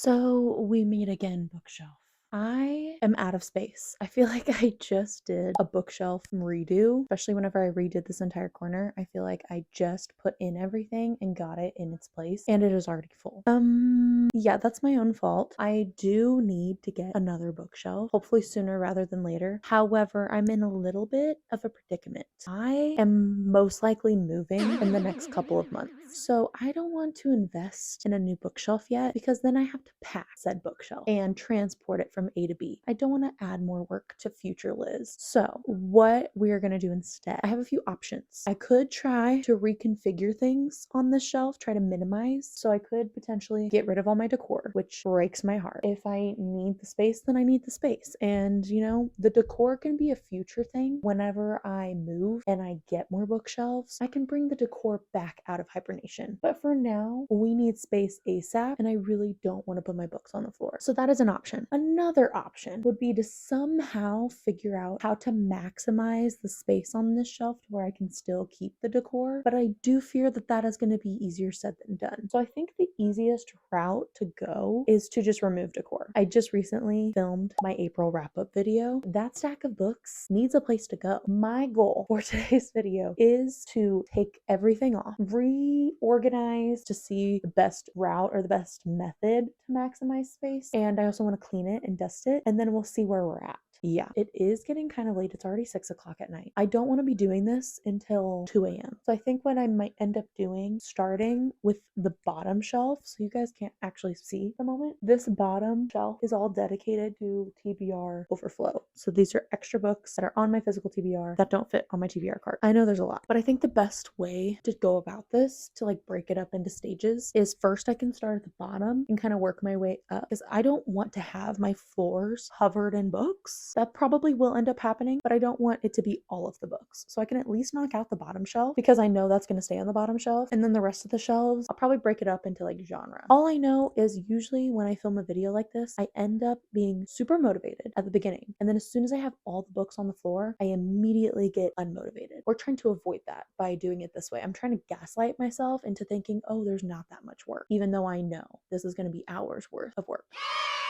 So we meet again, bookshelf. I am out of space. I feel like I just did a bookshelf redo, especially whenever I redid this entire corner. I feel like I just put in everything and got it in its place, and it is already full. Yeah, that's my own fault. I do need to get another bookshelf, hopefully sooner rather than later. However, I'm in a little bit of a predicament. I am most likely moving in the next couple of months. So I don't want to invest in a new bookshelf yet because then I have to pack said bookshelf and transport it from A to B. I don't want to add more work to future Liz. So what we are going to do instead, I have a few options. I could try to reconfigure things on this shelf, try to minimize. So I could potentially get rid of all my decor, which breaks my heart. If I need the space, then I need the space. And you know, the decor can be a future thing. Whenever I move and I get more bookshelves, I can bring the decor back out of hibernation. But for now, we need space ASAP, and I really don't want to put my books on the floor. So that is an option. Another option would be to somehow figure out how to maximize the space on this shelf to where I can still keep the decor, but I do fear that that is going to be easier said than done. So I think the easiest route to go is to just remove decor. I just recently filmed my April wrap-up video. That stack of books needs a place to go. My goal for today's video is to take everything off, reorganize to see the best route or the best method to maximize space, and I also want to clean it and dust it, and then we'll see where we're at. Yeah, it is getting kind of late. It's already 6 o'clock at night. I don't want to be doing this until 2 a.m. So I think what I might end up doing, starting with the bottom shelf, so you guys can't actually see at the moment, this bottom shelf is all dedicated to TBR overflow. So these are extra books that are on my physical TBR that don't fit on my TBR cart. I know there's a lot, but I think the best way to go about this, to like break it up into stages, is first I can start at the bottom and kind of work my way up, because I don't want to have my floors covered in books. That probably will end up happening, but I don't want it to be all of the books. So I can at least knock out the bottom shelf because I know that's going to stay on the bottom shelf. And then the rest of the shelves, I'll probably break it up into like genre. All I know is usually when I film a video like this, I end up being super motivated at the beginning. And then as soon as I have all the books on the floor, I immediately get unmotivated. We're trying to avoid that by doing it this way. I'm trying to gaslight myself into thinking, oh, there's not that much work, even though I know this is going to be hours worth of work.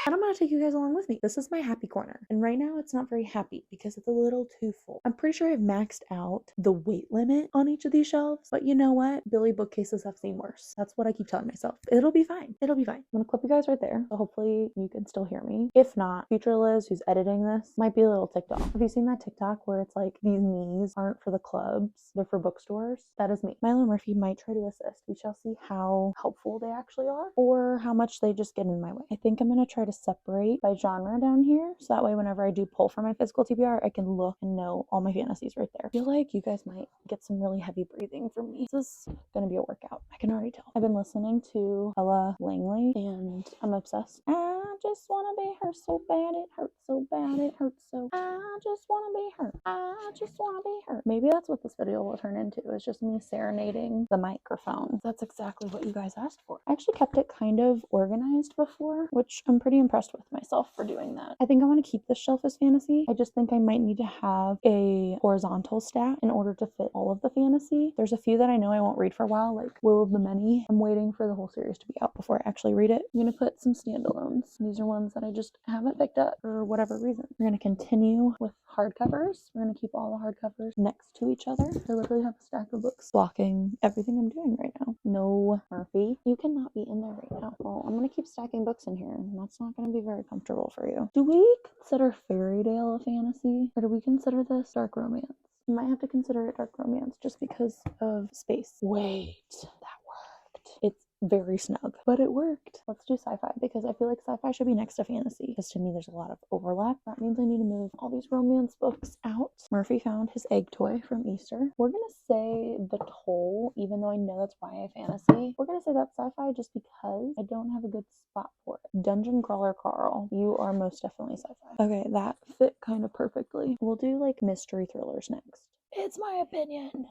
And I'm going to take you guys along with me. This is my happy corner. And right now it's not very happy because it's a little too full. I'm pretty sure I've maxed out the weight limit on each of these shelves, but you know what? Billy bookcases have seen worse. That's what I keep telling myself. It'll be fine. It'll be fine. I'm going to clip you guys right there. So hopefully you can still hear me. If not, future Liz, who's editing this, might be a little ticked off. Have you seen that TikTok where it's like, these knees aren't for the clubs, they're for bookstores? That is me. Milo Murphy might try to assist. We shall see how helpful they actually are or how much they just get in my way. I think I'm going to try to separate by genre down here, so that way whenever I do pull from my physical TBR, I can look and know all my fantasies right there. I feel like you guys might get some really heavy breathing from me. This is gonna be a workout. I can already tell. I've been listening to Ella Langley and I'm obsessed. I just wanna be her so bad it hurts so bad it hurts so. I just wanna be her. I just wanna be her. Maybe that's what this video will turn into. It's just me serenading the microphone. That's exactly what you guys asked for. I actually kept it kind of organized before, which I'm pretty impressed with myself for doing that. I think I want to keep this shelf as fantasy. I just think I might need to have a horizontal stack in order to fit all of the fantasy. There's a few that I know I won't read for a while, like Will of the Many. I'm waiting for the whole series to be out before I actually read it. I'm going to put some standalones. These are ones that I just haven't picked up for whatever reason. We're going to continue with hardcovers. We're going to keep all the hardcovers next to each other. I literally have a stack of books blocking everything I'm doing right now. No, Murphy, you cannot be in there right now. Well, I'm going to keep stacking books in here, and that's not going to be very comfortable for you. Do we consider fairy tale a fantasy, or do we consider this dark romance? You might have to consider it dark romance just because of space. Wait, that worked. It's very snug, but it worked. Let's do sci-fi because I feel like sci-fi should be next to fantasy because to me there's a lot of overlap. That means I need to move all these romance books out. Murphy found his egg toy from Easter. We're gonna say the toll, even though I know that's YA fantasy. We're gonna say that's sci-fi just because I don't have a good spot for it. Dungeon Crawler Carl, you are most definitely sci-fi. Okay, that fit kind of perfectly. We'll do like mystery thrillers next. It's my opinion.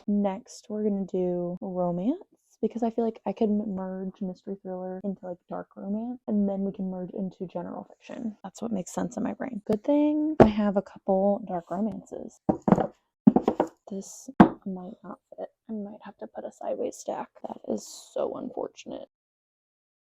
Next, we're gonna do romance because I feel like I can merge mystery thriller into like dark romance and then we can merge into general fiction. That's what makes sense in my brain. Good thing I have a couple dark romances. This might not fit. I might have to put a sideways stack. That is so unfortunate.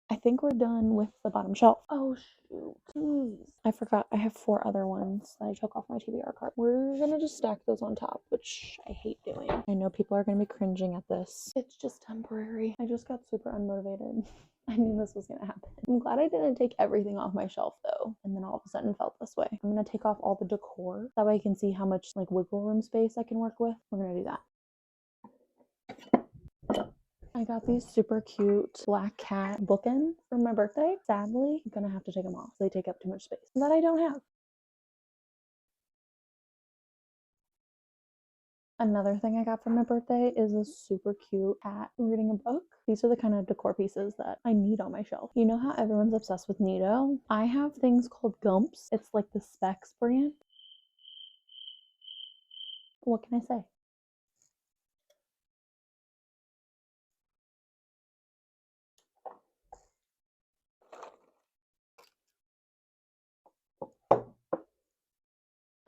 I think we're done with the bottom shelf. Oh shoot, jeez. I forgot I have 4 other ones that I took off my TBR card. We're gonna just stack those on top, which I hate doing. I know people are gonna be cringing at this. It's just temporary. I just got super unmotivated. I knew this was gonna happen. I'm glad I didn't take everything off my shelf though, and then all of a sudden felt this way. I'm gonna take off all the decor. That way I can see how much like wiggle room space I can work with. We're gonna do that. I got these super cute black cat bookends for my birthday. Sadly, I'm gonna have to take them off. They take up too much space that I don't have. Another thing I got for my birthday is a super cute cat reading a book. These are the kind of decor pieces that I need on my shelf. You know how everyone's obsessed with Nido? I have things called Gumps. It's like the Specs brand. What can I say?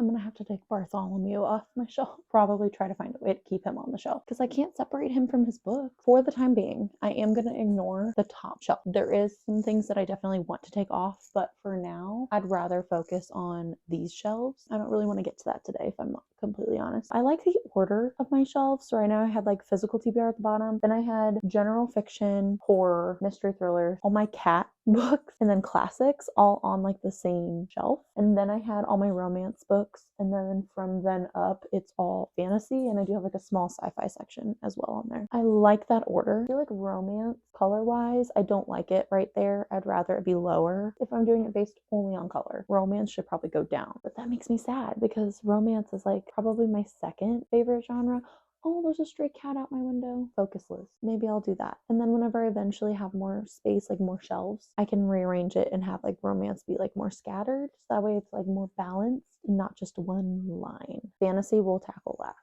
I'm gonna have to take Bartholomew off my shelf. Probably try to find a way to keep him on the shelf because I can't separate him from his book. For the time being, I am gonna ignore the top shelf. There is some things that I definitely want to take off, but for now, I'd rather focus on these shelves. I don't really want to get to that today, if I'm not completely honest. I like the order of my shelves. So right now I had like physical TBR at the bottom. Then I had general fiction, horror, mystery thriller, all my cat books, and then classics all on like the same shelf. And then I had all my romance books. And then from then up, it's all fantasy. And I do have like a small sci-fi section as well on there. I like that order. I feel like romance color wise, I don't like it right there. I'd rather it be lower if I'm doing it based only on color. Romance should probably go down. But that makes me sad because romance is like probably my second favorite genre. Oh, there's a stray cat out my window. Focusless. Maybe I'll do that. And then whenever I eventually have more space, like more shelves, I can rearrange it and have like romance be like more scattered. So that way it's like more balanced and not just one line. Fantasy we'll tackle last.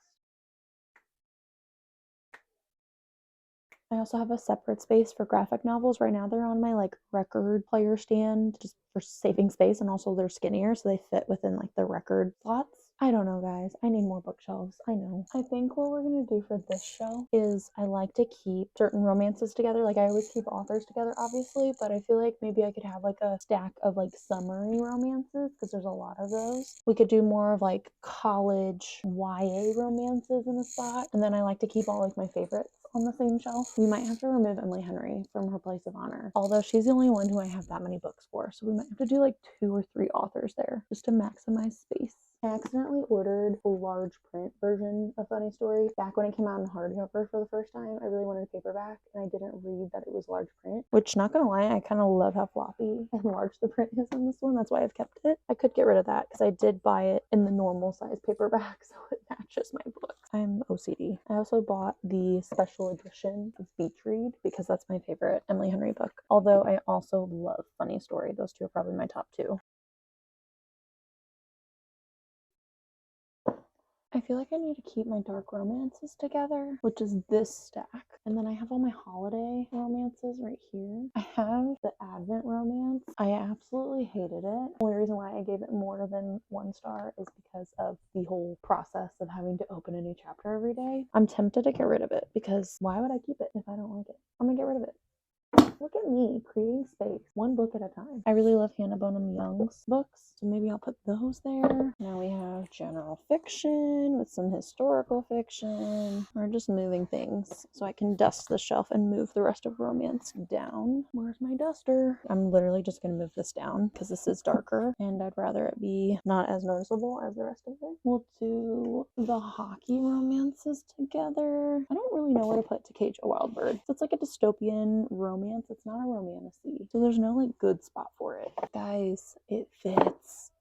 I also have a separate space for graphic novels. Right now they're on my like record player stand just for saving space, and also they're skinnier so they fit within like the record slots. I don't know, guys. I need more bookshelves. I know. I think what we're going to do for this show is I like to keep certain romances together. Like, I always keep authors together, obviously, but I feel like maybe I could have like a stack of like summary romances because there's a lot of those. We could do more of like college YA romances in a spot. And then I like to keep all like my favorites on the same shelf. We might have to remove Emily Henry from her place of honor, although she's the only one who I have that many books for. So we might have to do like 2 or 3 authors there just to maximize space. I accidentally ordered a large print version of Funny Story back when it came out in hardcover for the first time. I really wanted a paperback and I didn't read that it was large print, which, not gonna lie, I kind of love how floppy and large the print is in this one. That's why I've kept it. I could get rid of that because I did buy it in the normal size paperback so it matches my book. I'm OCD. I also bought the special edition of Beach Read because that's my favorite Emily Henry book, although I also love Funny Story. Those two are probably my top 2. I feel like I need to keep my dark romances together, which is this stack. And then I have all my holiday romances right here. I have the Advent romance. I absolutely hated it. The only reason why I gave it more than 1 star is because of the whole process of having to open a new chapter every day. I'm tempted to get rid of it because why would I keep it if I don't like it? I'm gonna get rid of it. Look at me creating space, 1 book at a time. I really love Hannah Bonham Young's books, so maybe I'll put those there. Now we have general fiction with some historical fiction. We're just moving things so I can dust the shelf and move the rest of romance down. Where's my duster? I'm literally just gonna move this down because this is darker and I'd rather it be not as noticeable as the rest of it. We'll do the hockey romances together. I don't really know where to put To Cage a Wild Bird. So it's like a dystopian romance. It's not a romantasy. So there's no like good spot for it. Guys, it fits.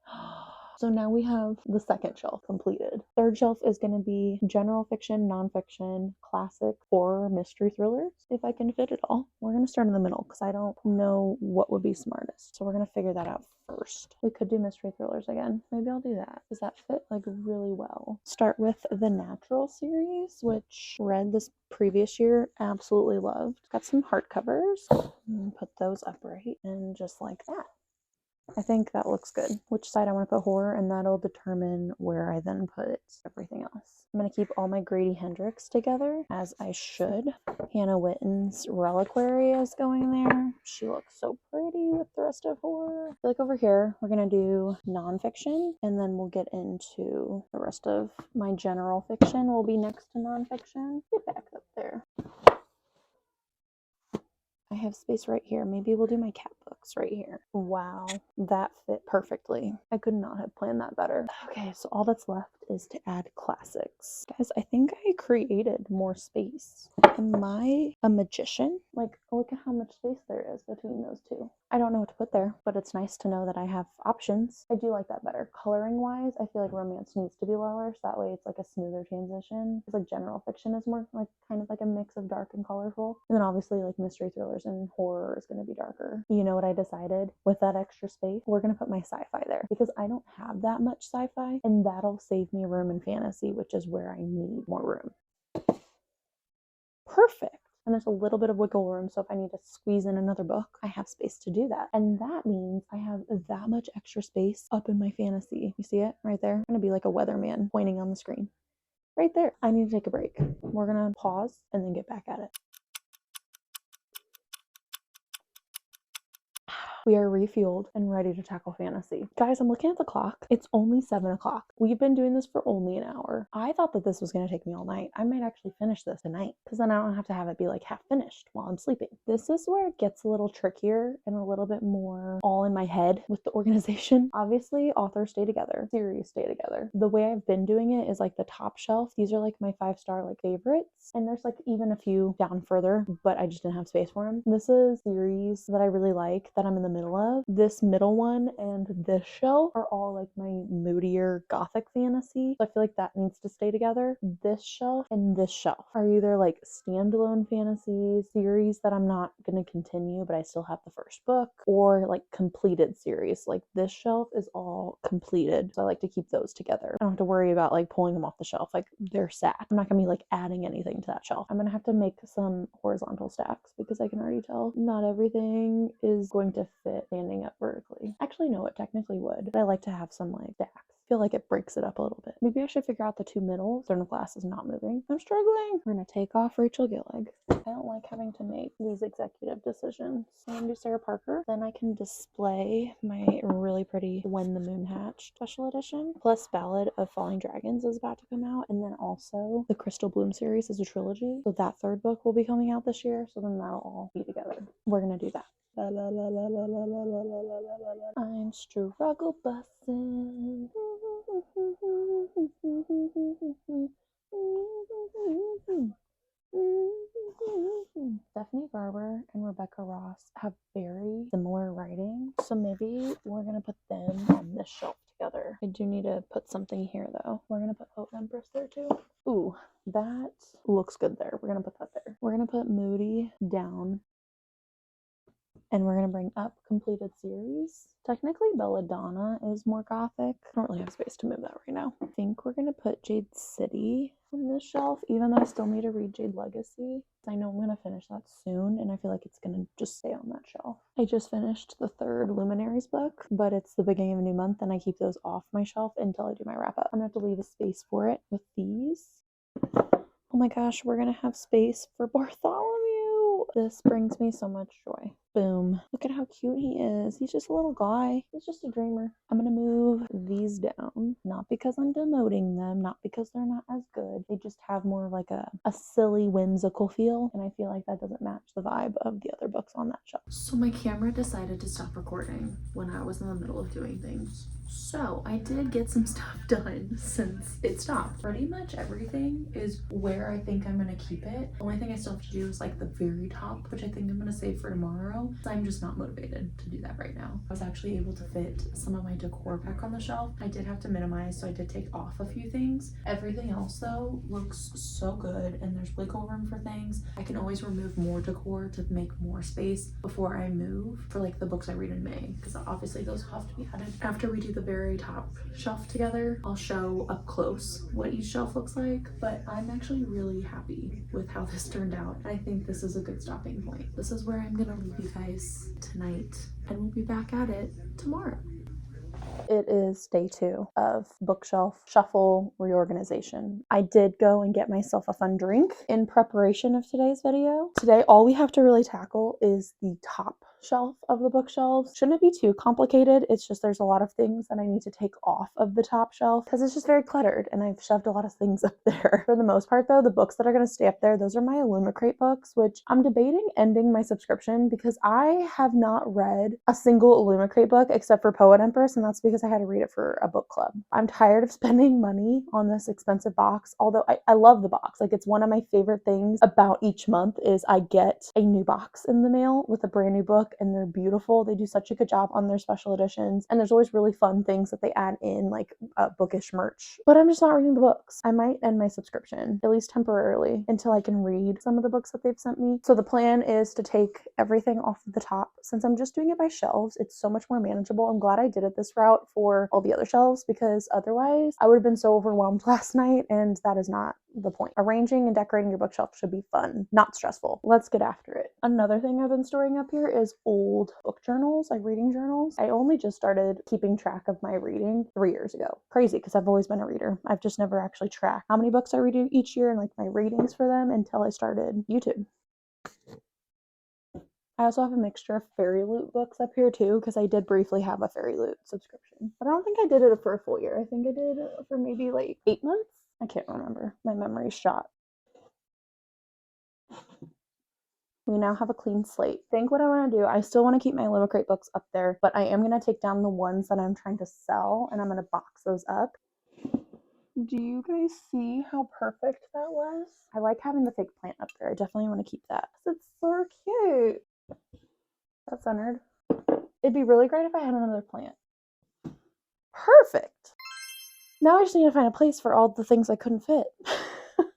So now we have the second shelf completed. Third shelf is going to be general fiction, nonfiction, classic, horror, mystery thrillers, if I can fit it all. We're going to start in the middle because I don't know what would be smartest. So we're going to figure that out first. We could do mystery thrillers again. Maybe I'll do that. Does that fit like really well? Start with the Natural series, which read this previous year, absolutely loved. Got some hardcovers. Put those upright and just like that. I think that looks good. Which side I want to put horror, and that'll determine where I then put everything else. I'm going to keep all my Grady Hendrix together, as I should. Hannah Witten's Reliquary is going there. She looks so pretty with the rest of her. I feel like over here we're gonna do nonfiction, and then we'll get into the rest of my general fiction will be next to nonfiction. Get back up there. I have space right here. Maybe we'll do my cat books right here. Wow, that fit perfectly. I could not have planned that better. Okay, so all that's left is to add classics. Guys, I think I created more space. Am I a magician? Like, look at how much space there is between those two. I don't know what to put there, but it's nice to know that I have options. I do like that better. Coloring wise, I feel like romance needs to be lower, so that way it's like a smoother transition. It's like general fiction is more like kind of like a mix of dark and colorful. And then obviously like mystery thrillers and horror is going to be darker. You know what I decided? With that extra space, we're going to put my sci-fi there because I don't have that much sci-fi, and that'll save me room in fantasy, which is where I need more room. Perfect. And there's a little bit of wiggle room, so if I need to squeeze in another book, I have space to do that. And that means I have that much extra space up in my fantasy. You see it right there? I'm gonna be like a weatherman pointing on the screen. Right there. I need to take a break. We're gonna pause and then get back at it. We are refueled and ready to tackle fantasy. Guys, I'm looking at the clock. It's only 7 o'clock. We've been doing this for only an hour. I thought that this was going to take me all night. I might actually finish this tonight because then I don't have to have it be like half finished while I'm sleeping. This is where it gets a little trickier and a little bit more all in my head with the organization. Obviously, authors stay together, series stay together. The way I've been doing it is like the top shelf. These are like my 5-star like favorites. And there's like even a few down further, but I just didn't have space for them. This is series that I really like that I'm in the middle of. This middle one and this shelf are all like my moodier gothic fantasy. So I feel like that needs to stay together. This shelf and this shelf are either like standalone fantasy series that I'm not going to continue, but I still have the first book, or like completed series. Like this shelf is all completed. So I like to keep those together. I don't have to worry about like pulling them off the shelf. Like they're sat. I'm not going to be like adding anything to that shelf. I'm going to have to make some horizontal stacks because I can already tell not everything is going to fit standing up vertically. Actually, no, it technically would, but I like to have some like stacks. I feel like it breaks it up a little bit. Maybe I should figure out the two middles. Thermal glass is not moving. I'm struggling. We're gonna take off Rachel Gillig. I don't like having to make these executive decisions. I'm gonna do Sarah Parker. Then I can display my really pretty When the Moon Hatched special edition. Plus Ballad of Falling Dragons is about to come out. And then also the Crystal Bloom series is a trilogy. So that third book will be coming out this year. So then that'll all be together. We're gonna do that. La, la, la, la, la, la, la, la, la, la, la. I'm struggle bussin'. Stephanie Garber and Rebecca Ross have very similar writing, so maybe we're gonna put them on this shelf together. I do need to put something here though. We're gonna put Hope Empress there too. Ooh, that looks good there. We're gonna put that there. We're gonna put Moody down. And we're going to bring up completed series. Technically, Belladonna is more gothic. I don't really have space to move that right now. I think we're going to put Jade City on this shelf, even though I still need to read Jade Legacy. I know I'm going to finish that soon, and I feel like it's going to just stay on that shelf. I just finished the 3rd Luminaries book, but it's the beginning of a new month, and I keep those off my shelf until I do my wrap-up. I'm going to have to leave a space for it with these. Oh my gosh, we're going to have space for Bartholomew. This brings me so much joy. Boom. Look at how cute he is. He's just a little guy. He's just a dreamer. I'm going to move these down. Not because I'm demoting them. Not because they're not as good. They just have more of like a silly, whimsical feel. And I feel like that doesn't match the vibe of the other books on that shelf. So my camera decided to stop recording when I was in the middle of doing things. So I did get some stuff done since it stopped. Pretty much everything is where I think I'm going to keep it. The only thing I still have to do is like the very top, which I think I'm going to save for tomorrow. I'm just not motivated to do that right now. I was actually able to fit some of my decor back on the shelf. I did have to minimize, so I did take off a few things. Everything else though looks so good, and there's wiggle room for things. I can always remove more decor to make more space before I move for like the books I read in May, because obviously those have to be added. After we do the very top shelf together, I'll show up close what each shelf looks like, but I'm actually really happy with how this turned out. I think this is a good stopping point. This is where I'm gonna leave you guys tonight, and we'll be back at it tomorrow. It is day 2 of bookshelf shuffle reorganization. I did go and get myself a fun drink in preparation of today's video. Today, all we have to really tackle is the top shelf of the bookshelves. Shouldn't it be too complicated? It's just there's a lot of things that I need to take off of the top shelf because it's just very cluttered and I've shoved a lot of things up there. For the most part though, the books that are going to stay up there, those are my Illumicrate books, which I'm debating ending my subscription because I have not read a single Illumicrate book except for Poet Empress, and that's because I had to read it for a book club. I'm tired of spending money on this expensive box, although I love the box. Like, it's one of my favorite things about each month is I get a new box in the mail with a brand new book, and they're beautiful. They do such a good job on their special editions, and there's always really fun things that they add in, like bookish merch. But I'm just not reading the books. I might end my subscription, at least temporarily, until I can read some of the books that they've sent me. So the plan is to take everything off of the top. Since I'm just doing it by shelves, it's so much more manageable. I'm glad I did it this route for all the other shelves because otherwise I would have been so overwhelmed last night, and that is not the point. Arranging and decorating your bookshelf should be fun, not stressful. Let's get after it. Another thing I've been storing up here is old book journals, like reading journals. I only just started keeping track of my reading 3 years ago. Crazy, because I've always been a reader. I've just never actually tracked how many books I read each year and like my ratings for them until I started YouTube. I also have a mixture of Fairy Loot books up here too, because I did briefly have a Fairy Loot subscription. But I don't think I did it for a full year. I think I did it for maybe like 8 months. I can't remember. My memory's shot. We now have a clean slate. I think what I want to do, I still want to keep my Illumicrate books up there, but I am going to take down the ones that I'm trying to sell, and I'm going to box those up. Do you guys see how perfect that was? I like having the fake plant up there. I definitely want to keep that. It's so cute. That's centered. It'd be really great if I had another plant. Perfect. Now I just need to find a place for all the things I couldn't fit.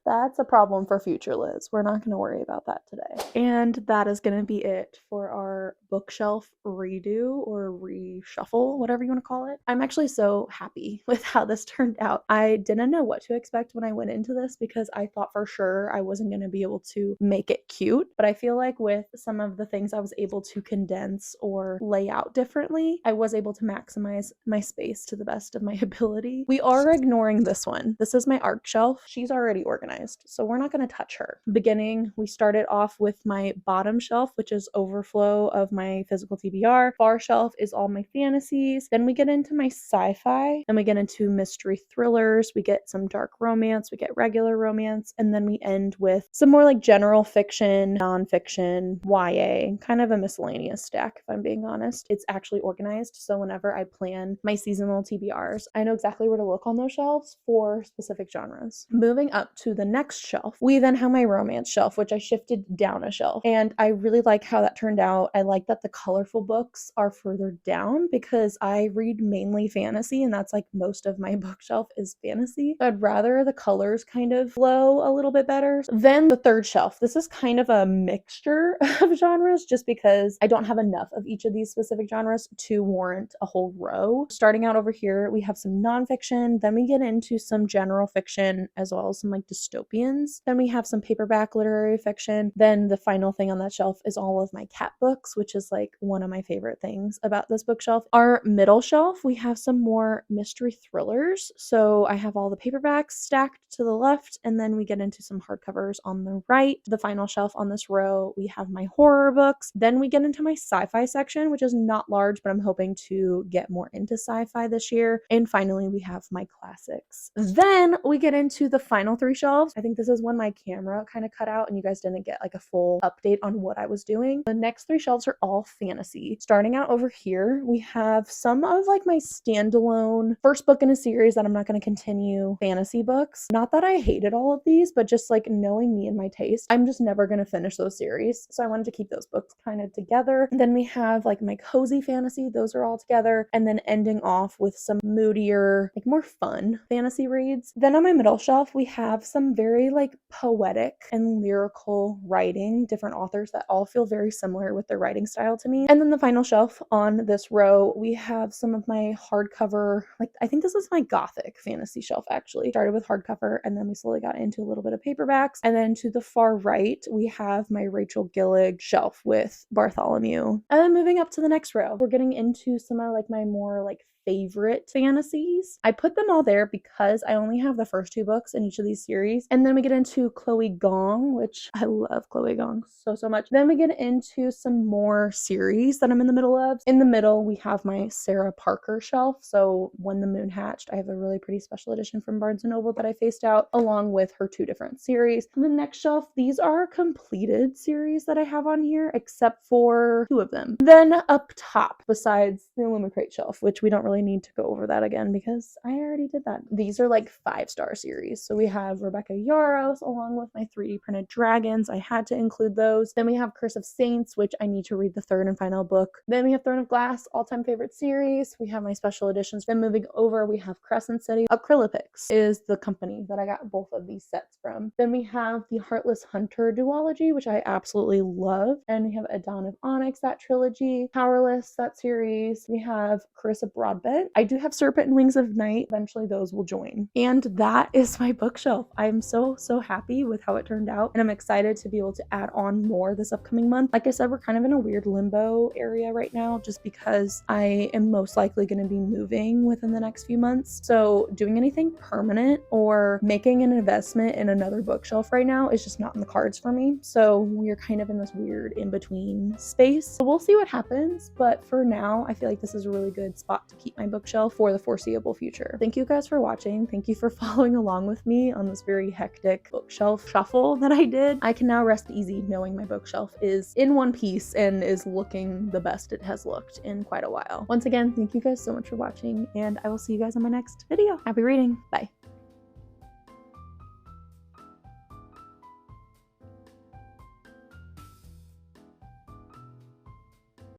That's a problem for future Liz. We're not going to worry about that today. And that is going to be it for our bookshelf redo or reshuffle, whatever you want to call it. I'm actually so happy with how this turned out. I didn't know what to expect when I went into this because I thought for sure I wasn't going to be able to make it cute. But I feel like with some of the things I was able to condense or lay out differently, I was able to maximize my space to the best of my ability. We are ignoring this one. This is my art shelf. She's already organized, so we're not going to touch her. Beginning, we started off with my bottom shelf, which is overflow of my physical TBR. Far shelf is all my fantasies. Then we get into my sci-fi, then we get into mystery thrillers, we get some dark romance, we get regular romance, and then we end with some more like general fiction, nonfiction, YA, kind of a miscellaneous stack if I'm being honest. It's actually organized, so whenever I plan my seasonal TBRs, I know exactly where to look on those shelves for specific genres. Moving up to the next shelf, we then have my romance shelf, which I shifted down a shelf, and I really like how that turned out. I like that the colorful books are further down because I read mainly fantasy, and that's like most of my bookshelf is fantasy. I'd rather the colors kind of flow a little bit better. Then the third shelf, this is kind of a mixture of genres just because I don't have enough of each of these specific genres to warrant a whole row. Starting out over here, we have some nonfiction, then we get into some general fiction as well as some like dystopians. Then we have some paperback literary fiction. Then the final thing on that shelf is all of my cat books, which is like one of my favorite things about this bookshelf. Our middle shelf, we have some more mystery thrillers. So I have all the paperbacks stacked to the left, and then we get into some hardcovers on the right. The final shelf on this row, we have my horror books. Then we get into my sci-fi section, which is not large, but I'm hoping to get more into sci-fi this year. And finally, we have my classics. Then we get into the final 3 shelves. I think this is when my camera kind of cut out and you guys didn't get like a full update on what I was doing. The next 3 shelves are all fantasy. Starting out over here, we have some of like my standalone first book in a series that I'm not going to continue fantasy books. Not that I hated all of these, but just like knowing me and my taste, I'm just never going to finish those series. So I wanted to keep those books kind of together. And then we have like my cozy fantasy. Those are all together. And then ending off with some moodier, like more fun fantasy reads. Then on my middle shelf, we have some very like poetic and lyrical writing, different authors that all feel very similar with their writing style to me. And then the final shelf on this row, we have some of my hardcover, like I think this is my gothic fantasy shelf actually. Started with hardcover and then we slowly got into a little bit of paperbacks. And then to the far right, we have my Rachel Gillig shelf with Bartholomew. And then moving up to the next row, we're getting into some of like my more like favorite fantasies. I put them all there because I only have the first 2 books in each of these series. And then we get into Chloe Gong, which I love Chloe Gong so much. Then we get into some more series that I'm in the middle of. In the middle, we have my Sarah Parker shelf. So When the Moon Hatched, I have a really pretty special edition from Barnes & Noble that I faced out along with her 2 different series. On the next shelf, these are completed series that I have on here, except for 2 of them. Then up top, besides the Illumicrate shelf, which we don't really need to go over that again because I already did that. These are like 5-star series. So we have Rebecca Yarros along with my 3D printed dragons. I had to include those. Then we have Curse of Saints, which I need to read the 3rd and final book. Then we have Throne of Glass, all-time favorite series. We have my special editions. Then moving over, we have Crescent City. Acrylopix is the company that I got both of these sets from. Then we have the Heartless Hunter duology, which I absolutely love. And we have A Dawn of Onyx, that trilogy. Powerless, that series. We have Carissa Broadbent. I do have Serpent and Wings of Night. Eventually those will join. And that is my bookshelf. I'm so happy with how it turned out. And I'm excited to be able to add on more this upcoming month. Like I said, we're kind of in a weird limbo area right now just because I am most likely going to be moving within the next few months. So doing anything permanent or making an investment in another bookshelf right now is just not in the cards for me. So we're kind of in this weird in-between space. So we'll see what happens. But for now, I feel like this is a really good spot to keep my bookshelf for the foreseeable future. Thank you guys for watching. Thank you for following along with me on this very hectic bookshelf shuffle that I did. I can now rest easy knowing my bookshelf is in one piece and is looking the best it has looked in quite a while. Once again, thank you guys so much for watching, and I will see you guys on my next video. Happy reading. Bye.